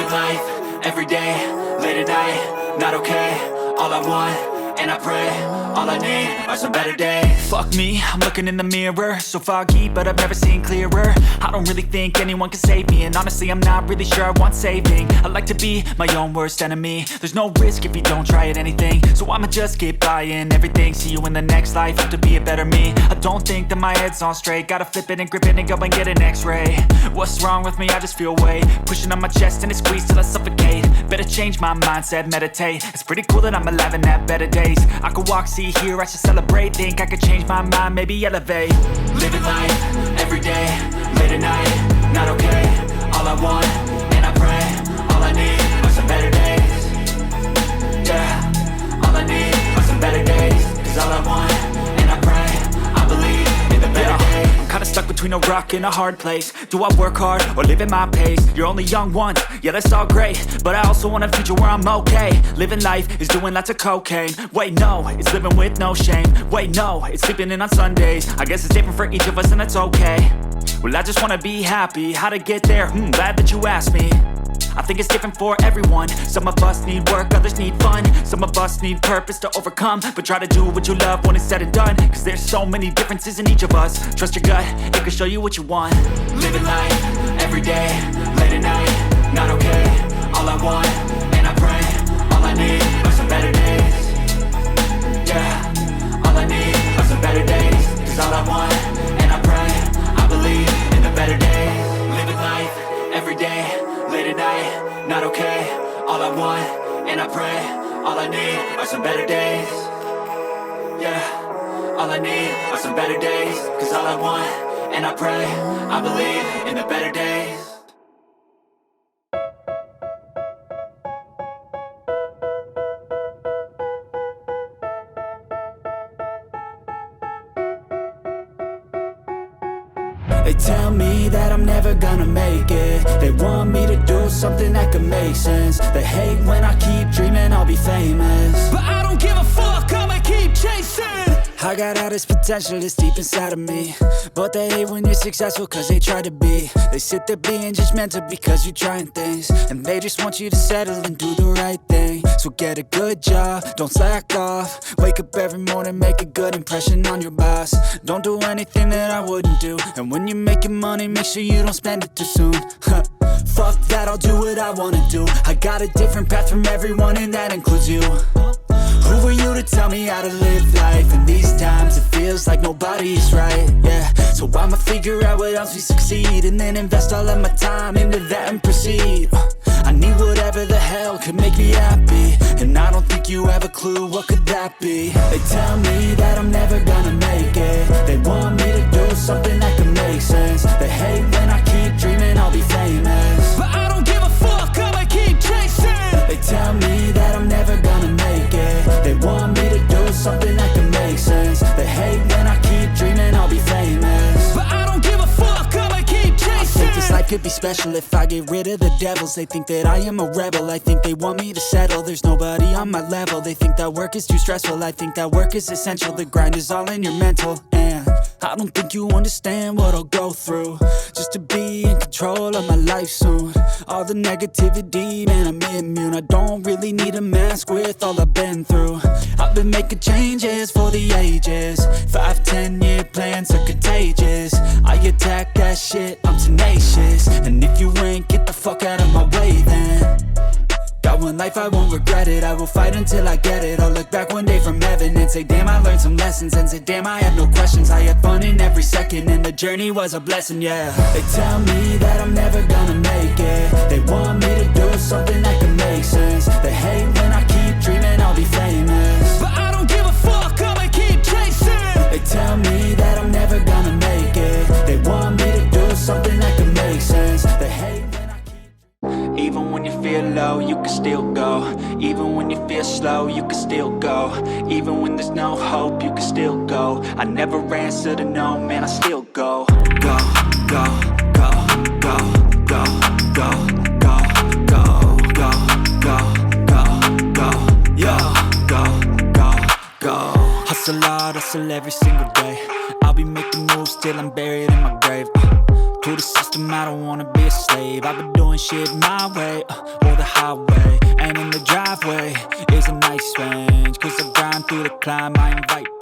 Living life, everyday, late at night, not okay. All I want, and I pray, all I need are some better days. Fuck me, I'm looking in the mirror, so foggy, but I've never seen clearer. I don't really think anyone can save me, and honestly I'm not really sure I want saving. I like to be my own worst enemy. There's no risk if you don't try at anything, so I'ma just keep buying everything. See you in the next life, have to be a better me. I don't think that my head's on straight, gotta flip it and grip it and go and get an x-ray. What's wrong with me? I just feel weight pushing on my chest and it squeezes till I suffocate. Better change my mindset, meditate. It's pretty cool that I'm alive and have better days. I could walk, see, hear, I should celebrate. Think I could change my mind, maybe elevate. Living life, everyday, late at night, not okay. All I want, and I pray, all I need are some better days. Yeah, all I need are some better days. Cause all I want, and I pray, I believe in the better days. I'm kinda stuck between a rock and a hard place. Do I work hard or live at my pace? You're only young once, yeah that's all great, but I also want a future where I'm okay. Living life is doing lots of cocaine. Wait no, it's living with no shame. Wait no, it's sleeping in on Sundays. I guess it's different for each of us and that's okay. Well I just wanna be happy, how to get there? Glad that you asked me. I think it's different for everyone. Some of us need work, others need fun. Some of us need purpose to overcome. But try to do what you love when it's said and done. Cause there's so many differences in each of us. Trust your gut, it can show you what you want. Living life, everyday, late at night, not okay. All I want, and I pray, all I need are some better days. Yeah, all I need are some better days. Cause all I want, and I pray, I believe in the better days. Living life, everyday, late at night, not okay. All I want, and I pray, all I need are some better days. Yeah, all I need are some better days. Cause all I want, and I pray, I believe in the better days. They tell me that I'm never gonna make it. They want me to do something that could make sense. They hate when I keep dreaming I'll be famous, but I don't give a fuck, I'ma keep chasing. I got all this potential that's deep inside of me, but they hate when you're successful cause they try to be. They sit there being judgmental because you're trying things, and they just want you to settle and do the right thing. So get a good job, don't slack off. Wake up every morning, make a good impression on your boss. Don't do anything that I wouldn't do, and when you're making money, make sure you don't spend it too soon. Fuck that, I'll do what I wanna do. I got a different path from everyone and that includes you. Who are you to tell me how to live life? In these times it feels like nobody's right, yeah. So I'ma figure out what else we succeed, and then invest all of my time into that and proceed. I need whatever the hell could make me happy, and I don't think you have a clue what could that be. They tell me that I'm never gonna make it. They want me to do something that can make sense. They hate when I keep dreaming I'll be famous, but I don't give a fuck, I'ma keep chasing. They tell me that I'm never gonna make it. They want me to do something that can make sense. They hate when I keep dreaming I'll be famous, but I don't give a fuck, I'ma keep chasing. I think this life could be special if I get rid of the devils. They think that I am a rebel, I think they want me to settle. There's nobody on my level, they think that work is too stressful. I think that work is essential, the grind is all in your mental. And I don't think you understand what I'll go through just to be in control of my life soon. All the negativity, man, I'm immune. I don't really need a mask with all I've been through. I've been making changes for the ages. 5-10 year plans are contagious. I attack that shit, I'm tenacious. And if you ain't, get the fuck out of my way then. Got one life, I won't regret it. I will fight until I get it. I'll look back one day from heaven and say damn, I learned some lessons. And say damn, I have no questions. I had fun in every second, and the journey was a blessing, yeah. They tell me that I'm never gonna make it. They want me to do something that can make sense. They hate when I keep dreaming I'll be famous, but I don't give a fuck, I'ma keep chasing. They tell me that I'm never gonna make it. They want me to do something that can make sense. They hate when I keep. Even when you feel low, you can still go. Even when you feel slow, you can still go. Even when there's no hope, you can still go. I never answer to no, man, I still go. Go, go, go, go, go, go, go, go, go, go, go, go, yo, go, go, go. Hustle hard, hustle every single day. I'll be making moves till I'm buried in my grave. To the system, I don't wanna be a slave. I've been doing doing shit my way, or the highway. And in the driveway is a nice range, cause I grind through the climb, I invite